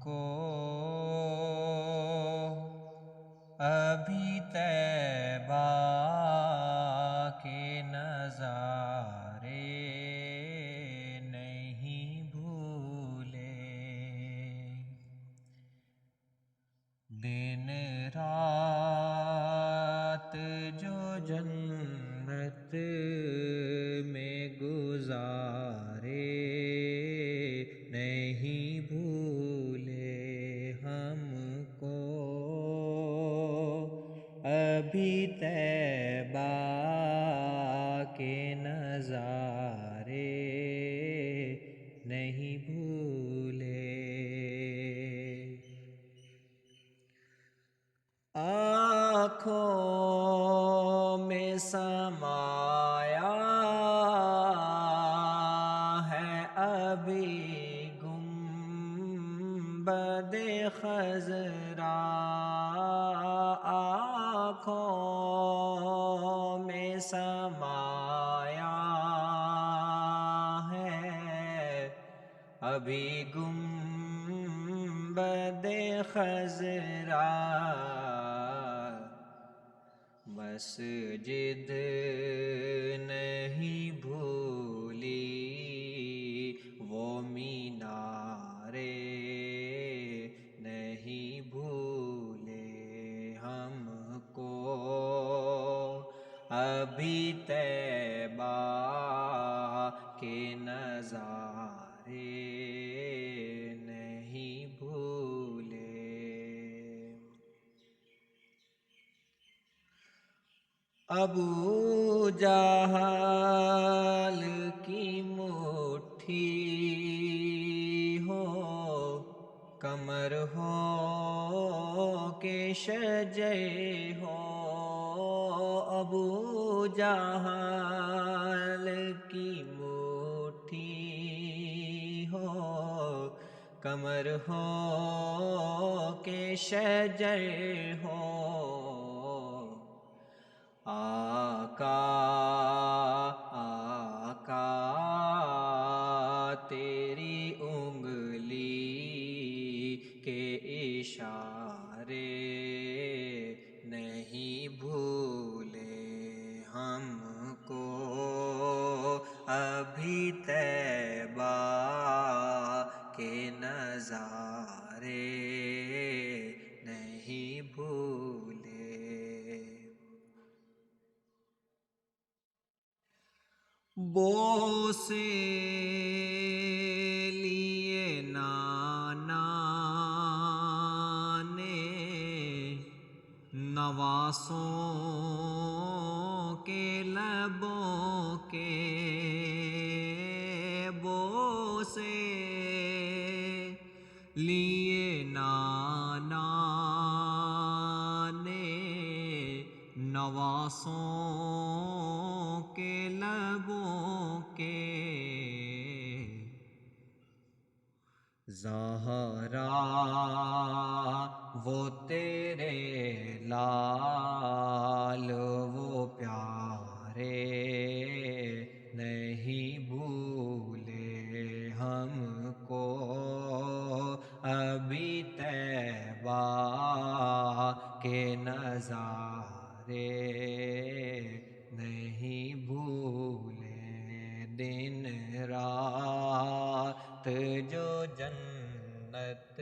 کو ابھی طیبہ کے نظارے نہیں بھولے، دن رات جو جنت میں گزارے نہیں بھولے ہم کو ابھی طیبہ کے نظارے نہیں بھولے۔ آنکھوں میں سمایا ہے ابھی گنبدِ خضرا، آنکھوں میں سمایا ہے ابھی گنبدِ خضرا، مسجد نہیں بھولی وہ مینارے نہیں بھولے ہم کو ابھی طیبہ کے نظارے نہیں بھولے۔ ابو جہل کی مٹھی ہو، کمر ہو کہ شجے ہو، ابو جہل کی مٹھی ہو، کمر ہو کہ شجے ہو، آقا آقا تیری انگلی کے اشارے نہیں بھولے ہم کو ابھی طیبہ کے نظارے نہیں بھولے۔ بوسے لیے نانا نے نواسوں کے لبوں کے، بوسے لیے نانا نے نواسوں کے لبوں کے، زہرا وہ تیرے لال وہ پیارے نہیں بھولے ہم کو ابھی طیبہ کے نظارے نہیں بھولے، دن رات جو جنت